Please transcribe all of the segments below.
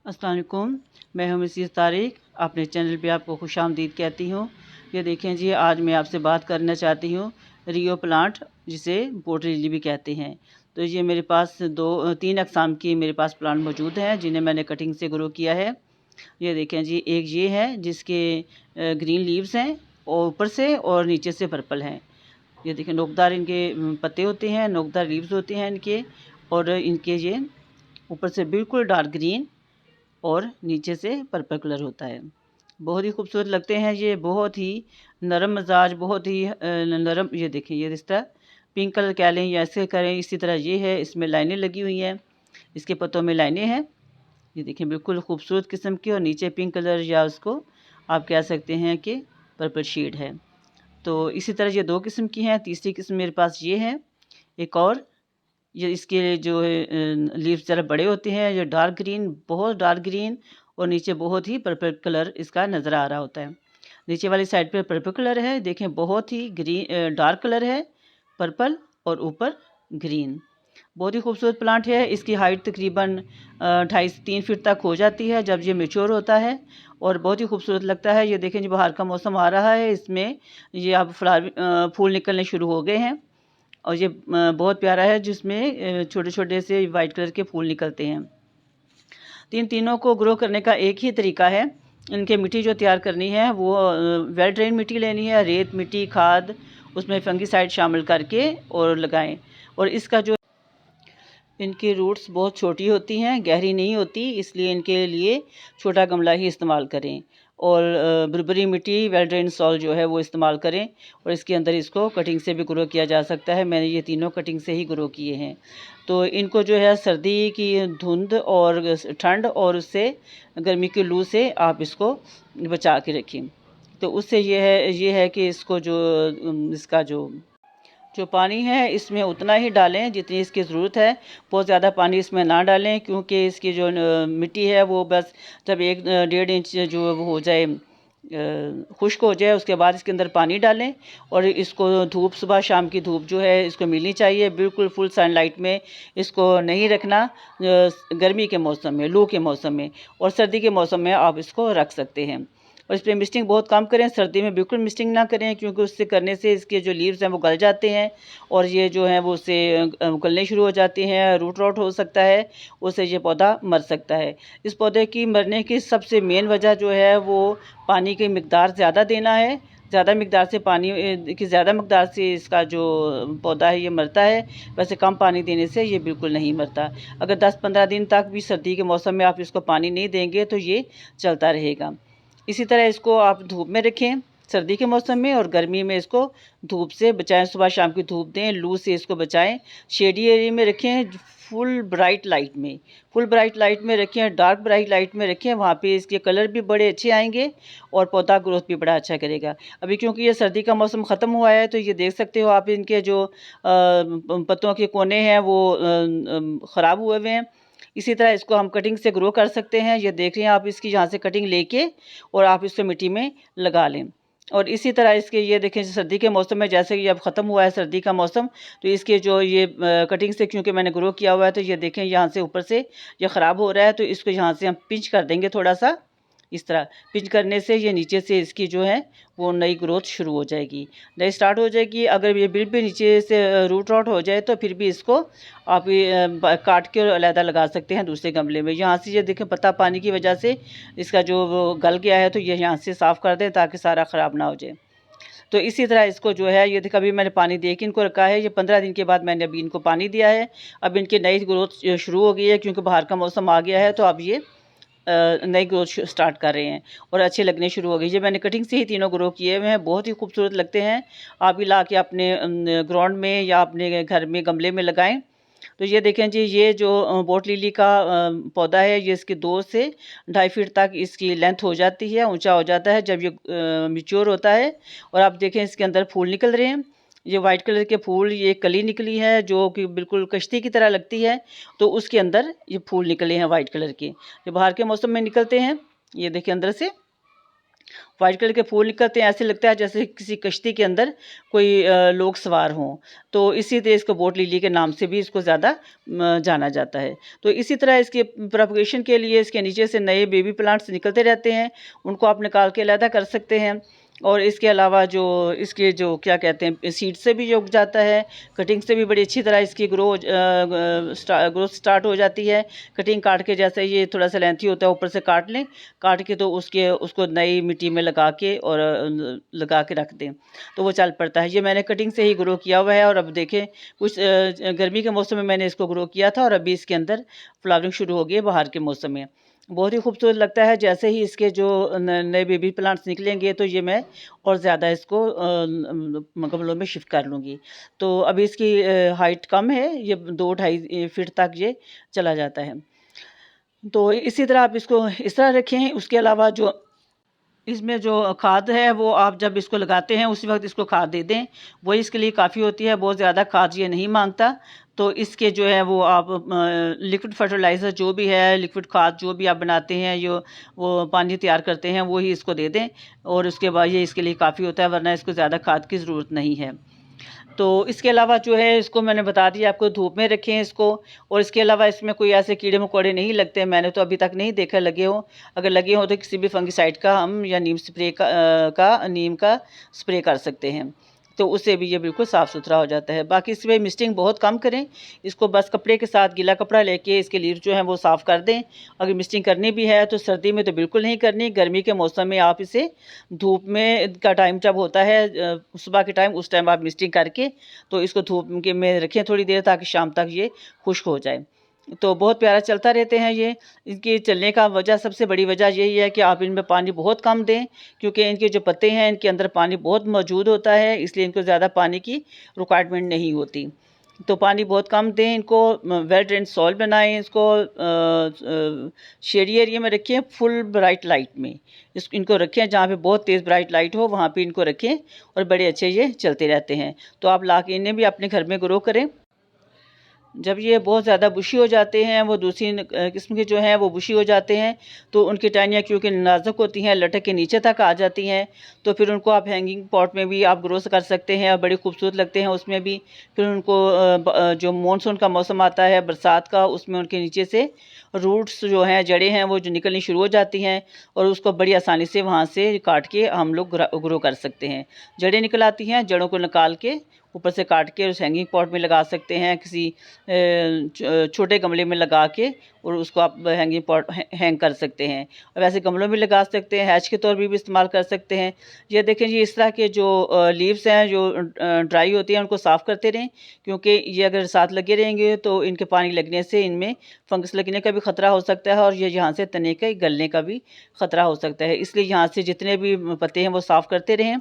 अस्सलाम वालेकुम, मैं हूं मिसेस तारिक। अपने चैनल पे आपको खुशामदीद कहती हूँ। ये देखें जी, आज मैं आपसे बात करना चाहती हूँ रियो प्लांट, जिसे वाटर लिली भी कहते हैं। तो ये मेरे पास तीन अक़साम की मेरे पास प्लांट मौजूद हैं, जिन्हें मैंने कटिंग से ग्रो किया है। ये देखें जी, एक ये है जिसके ग्रीन लीव्स हैं और ऊपर से और नीचे से पर्पल हैं। ये देखें, नोकदार इनके पत्ते होते हैं, नोकदार लीव्स होते हैं इनके, और इनके ये ऊपर से बिल्कुल डार्क ग्रीन और नीचे से पर्पल कलर होता है। बहुत ही खूबसूरत लगते हैं ये, बहुत ही नरम मिजाज, बहुत ही नरम। ये देखिए, ये रिश्ता पिंक कलर कह लें या ऐसे करें, इसी तरह ये है। इसमें लाइनें लगी हुई हैं, इसके पत्तों में लाइनें हैं। ये देखिए, बिल्कुल खूबसूरत किस्म की, और नीचे पिंक कलर या उसको आप कह सकते हैं कि पर्पल शेड है। तो इसी तरह ये दो किस्म की हैं। तीसरी किस्म मेरे पास ये है एक और। ये इसके जो लीव्स ज़रा बड़े होते हैं, ये डार्क ग्रीन, बहुत डार्क ग्रीन, और नीचे बहुत ही पर्पल कलर इसका नज़र आ रहा होता है। नीचे वाली साइड पे पर्पल कलर है, देखें, बहुत ही डार्क कलर है पर्पल, और ऊपर ग्रीन। बहुत ही खूबसूरत प्लांट है। इसकी हाइट तकरीबन 2.5 से 3 फीट तक हो जाती है जब ये मैच्योर होता है, और बहुत ही खूबसूरत लगता है। ये देखें जी, बाहर का मौसम आ रहा है, इसमें ये अब फूल निकलने शुरू हो गए हैं, और ये बहुत प्यारा है, जिसमें छोटे छोटे से वाइट कलर के फूल निकलते हैं। तीनों को ग्रो करने का एक ही तरीका है। इनके मिट्टी जो तैयार करनी है वो वेल ड्रेन मिट्टी लेनी है, रेत मिट्टी, खाद, उसमें फंगीसाइड शामिल करके और लगाएं। और इसका जो इनकी रूट्स बहुत छोटी होती हैं, गहरी नहीं होती, इसलिए इनके लिए छोटा गमला ही इस्तेमाल करें, और बुरबरी मिट्टी, वेल ड्रेन सॉइल जो है वो इस्तेमाल करें। और इसके अंदर इसको कटिंग से भी ग्रो किया जा सकता है। मैंने ये तीनों कटिंग से ही ग्रो किए हैं। तो इनको जो है सर्दी की धुंध और ठंड और उससे गर्मी की लू से आप इसको बचा के रखें। तो उससे ये है कि इसको इसका जो पानी है इसमें उतना ही डालें जितनी इसकी ज़रूरत है। बहुत ज़्यादा पानी इसमें ना डालें, क्योंकि इसकी जो मिट्टी है वो बस जब 1-1.5 इंच जो वो हो जाए, खुश्क हो जाए, उसके बाद इसके अंदर पानी डालें। और इसको धूप, सुबह शाम की धूप जो है इसको मिलनी चाहिए, बिल्कुल फुल सनलाइट में इसको नहीं रखना। गर्मी के मौसम में, लू के मौसम में और सर्दी के मौसम में आप इसको रख सकते हैं। और इस पर मिस्टिंग बहुत कम करें, सर्दी में बिल्कुल मिस्टिंग ना करें, क्योंकि उससे करने से इसके जो लीव्स हैं वो गल जाते हैं, और ये जो है वो उससे गलने शुरू हो जाते हैं, रूट रॉट हो सकता है, उससे ये पौधा मर सकता है। इस पौधे की मरने की सबसे मेन वजह जो है वो पानी की मिकदार ज़्यादा देना है। ज़्यादा मिकदार से पानी की ज़्यादा मिकदार से इसका जो पौधा है ये मरता है, वैसे कम पानी देने से ये बिल्कुल नहीं मरता। अगर 10-15 दिन तक भी सर्दी के मौसम में आप इसको पानी नहीं देंगे तो ये चलता रहेगा। इसी तरह इसको आप धूप में रखें सर्दी के मौसम में, और गर्मी में इसको धूप से बचाएं, सुबह शाम की धूप दें, लू से इसको बचाएं। शेडी एरिया में रखें, फुल ब्राइट लाइट में रखें, डार्क ब्राइट लाइट में रखें, वहाँ पे इसके कलर भी बड़े अच्छे आएंगे और पौधा ग्रोथ भी बड़ा अच्छा करेगा। अभी क्योंकि ये सर्दी का मौसम ख़त्म हुआ है, तो ये देख सकते हो आप, इनके जो पत्तों के कोने हैं वो ख़राब हुए हैं। इसी तरह इसको हम कटिंग से ग्रो कर सकते हैं। ये देख रहे हैं आप, इसकी यहाँ से कटिंग लेके और आप इसको मिट्टी में लगा लें। और इसी तरह इसके ये देखें, सर्दी के मौसम में जैसे कि अब ख़त्म हुआ है सर्दी का मौसम, तो इसके जो ये कटिंग से क्योंकि मैंने ग्रो किया हुआ है, तो ये देखें यहाँ से ऊपर से ये ख़राब हो रहा है, तो इसको यहाँ से हम पिंच कर देंगे थोड़ा सा। इस तरह पिंच करने से ये नीचे से इसकी जो है वो नई ग्रोथ शुरू हो जाएगी, नई स्टार्ट हो जाएगी। अगर ये बिल्कुल नीचे से रूट आउट हो जाए तो फिर भी इसको आप काट के अलहदा लगा सकते हैं दूसरे गमले में। यहाँ से ये देखें, पत्ता पानी की वजह से इसका जो वो गल गया है, तो ये यहाँ से साफ़ कर दें ताकि सारा ख़राब ना हो जाए। तो इसी तरह इसको जो है, ये देखो, अभी मैंने पानी दे के इनको रखा है। ये 15 दिन के बाद मैंने अभी इनको पानी दिया है। अब इनकी नई ग्रोथ शुरू हो गई है, क्योंकि बाहर का मौसम आ गया है, तो अब ये नई ग्रोथ स्टार्ट कर रहे हैं और अच्छे लगने शुरू हो गई। ये मैंने कटिंग से ही तीनों ग्रो किए हुए हैं, बहुत ही खूबसूरत लगते हैं। आप भी ला के अपने ग्राउंड में या अपने घर में गमले में लगाएं। तो ये देखें जी, ये जो बोट लिली का पौधा है, ये इसके 2 से 2.5 फीट तक इसकी लेंथ हो जाती है, ऊंचा हो जाता है जब ये मैच्योर होता है। और आप देखें, इसके अंदर फूल निकल रहे हैं, ये वाइट कलर के फूल, ये कली निकली है जो कि बिल्कुल कश्ती की तरह लगती है, तो उसके अंदर ये फूल निकले हैं वाइट कलर के, जो बाहर के मौसम में निकलते हैं। ये देखिए अंदर से वाइट कलर के फूल निकलते हैं, ऐसे लगता है जैसे किसी कश्ती के अंदर कोई लोग सवार हों। तो इसी तरह इसको बोट लिली के नाम से भी इसको ज़्यादा जाना जाता है। तो इसी तरह इसके प्रोपगेशन के लिए इसके नीचे से नए बेबी प्लांट्स निकलते रहते हैं, उनको आप निकाल के अलहदा कर सकते हैं। और इसके अलावा जो इसके जो क्या कहते हैं सीड से भी उग जाता है, कटिंग से भी बड़ी अच्छी तरह इसकी ग्रोथ स्टार्ट हो जाती है। कटिंग काट के जैसे ये थोड़ा सा लेंथी होता है ऊपर से काट लें, काट के तो उसको नई मिट्टी में लगा के और लगा के रख दें तो वो चल पड़ता है। ये मैंने कटिंग से ही ग्रो किया हुआ है और अब देखें कुछ गर्मी के मौसम में मैंने इसको ग्रो किया था और अभी इसके अंदर फ्लावरिंग शुरू हो गई है बाहर के मौसम में। बहुत ही खूबसूरत लगता है। जैसे ही इसके जो नए बेबी प्लांट्स निकलेंगे तो ये मैं और ज़्यादा इसको गमलों में शिफ्ट कर लूँगी। तो अभी इसकी हाइट कम है, ये 2-2.5 फीट तक ये चला जाता है। तो इसी तरह आप इसको इस तरह रखें। उसके अलावा जो इसमें जो खाद है वो आप जब इसको लगाते हैं उसी वक्त इसको खाद दे दें, वही इसके लिए काफ़ी होती है। बहुत ज़्यादा खाद ये नहीं मांगता। तो इसके जो है वो आप लिक्विड फर्टिलाइज़र जो भी है, लिक्विड खाद जो भी आप बनाते हैं, जो वो पानी तैयार करते हैं वो ही इसको दे दें और उसके बाद ये इसके लिए काफ़ी होता है, वरना इसको ज़्यादा खाद की ज़रूरत नहीं है। तो इसके अलावा जो है इसको मैंने बता दिया आपको, धूप में रखें इसको। और इसके अलावा इसमें कोई ऐसे कीड़े मकोड़े नहीं लगते, मैंने तो अभी तक नहीं देखा लगे हों। अगर लगे हों तो किसी भी फंगिसाइड का हम या नीम का स्प्रे कर सकते हैं, तो उससे भी ये बिल्कुल साफ़ सुथरा हो जाता है। बाकी इसमें मिस्टिंग बहुत कम करें, इसको बस कपड़े के साथ गीला कपड़ा लेके इसके लीव जो है वो साफ़ कर दें। अगर मिस्टिंग करनी भी है तो सर्दी में तो बिल्कुल नहीं करनी, गर्मी के मौसम में आप इसे धूप में का टाइम जब होता है सुबह के टाइम, उस टाइम आप मिस्टिंग करके तो इसको धूप के में रखें थोड़ी देर, ताकि शाम तक ये खुश्क हो जाए। तो बहुत प्यारा चलता रहते हैं ये। इनके चलने का वजह, सबसे बड़ी वजह यही है कि आप इनमें पानी बहुत कम दें, क्योंकि इनके जो पत्ते हैं इनके अंदर पानी बहुत मौजूद होता है, इसलिए इनको ज़्यादा पानी की रिक्वायरमेंट नहीं होती। तो पानी बहुत कम दें इनको। वेल ड्रेन सॉइल बनाएं इसको, शेडी एरिया में रखें, फुल ब्राइट लाइट में इनको रखें, जहाँ पे बहुत तेज़ ब्राइट लाइट हो वहाँ पे इनको रखें और बड़े अच्छे ये चलते रहते हैं। तो आप ला के इन्हें भी अपने घर में ग्रो करें। जब ये बहुत ज़्यादा बुशी हो जाते हैं, वो दूसरी किस्म के जो हैं वो बुशी हो जाते हैं, तो उनकी टहनियाँ क्योंकि नाजुक होती हैं, लटक के नीचे तक आ जाती हैं, तो फिर उनको आप हैंगिंग पॉट में भी आप ग्रो कर सकते हैं और बड़े खूबसूरत लगते हैं उसमें भी। फिर उनको जो मानसून का मौसम आता है बरसात का, उसमें उनके नीचे से रूट्स जो हैं, जड़ें हैं, वो जो निकलनी शुरू हो जाती हैं और उसको बड़ी आसानी से वहाँ से काट के हम लोग ग्रो कर सकते हैं। जड़ें निकल आती हैं, जड़ों को निकाल के ऊपर से काट के उस हैंगिंग पॉट में लगा सकते हैं, किसी छोटे गमले में लगा के, और उसको आप हैंगिंग पॉट हैंग कर सकते हैं। और वैसे गमलों में लगा सकते हैं, हैच के तौर पर भी इस्तेमाल कर सकते हैं। ये देखें जी, इस तरह के जो लीव्स हैं जो ड्राई होती हैं उनको साफ़ करते रहें, क्योंकि ये अगर साथ लगे रहेंगे तो इनके पानी लगने से इनमें फंगस लगने का भी ख़तरा हो सकता है और ये यहाँ से तने के गलने का भी ख़तरा हो सकता है। इसलिए यहाँ से जितने भी पत्ते हैं वो साफ़ करते रहें।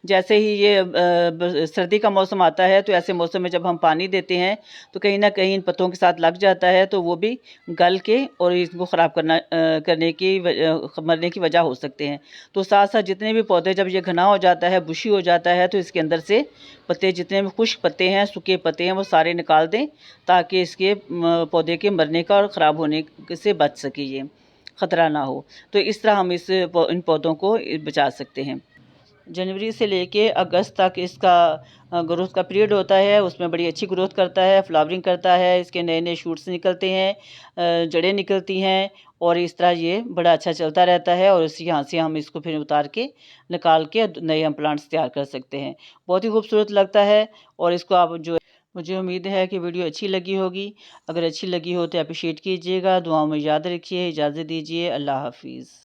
जैसे ही ये सर्दी का मौसम आता है तो ऐसे मौसम में जब हम पानी देते हैं तो कहीं ना कहीं इन पत्तों के साथ लग जाता है, तो वो भी गल के और इसको ख़राब मरने की वजह हो सकते हैं। तो साथ साथ जितने भी पौधे, जब ये घना हो जाता है, बुशी हो जाता है, तो इसके अंदर से पत्ते, जितने भी खुश्क पत्ते हैं, सूखे पत्ते हैं, वो सारे निकाल दें, ताकि इसके पौधे के मरने का और ख़राब होने से बच सके, ये ख़तरा ना हो। तो इस तरह हम इन पौधों को बचा सकते हैं। जनवरी से लेके अगस्त तक इसका ग्रोथ का पीरियड होता है, उसमें बड़ी अच्छी ग्रोथ करता है, फ्लावरिंग करता है, इसके नए नए शूट्स निकलते हैं, जड़ें निकलती हैं और इस तरह ये बड़ा अच्छा चलता रहता है। और इसी यहाँ से हम इसको फिर उतार के निकाल के नए हम प्लांट्स तैयार कर सकते हैं। बहुत ही खूबसूरत लगता है। और इसको आप जो, मुझे उम्मीद है कि वीडियो अच्छी लगी होगी। अगर अच्छी लगी हो तो अप्रिशिएट कीजिएगा, दुआओं में याद रखिए। इजाज़त दीजिए, अल्लाह हाफिज़।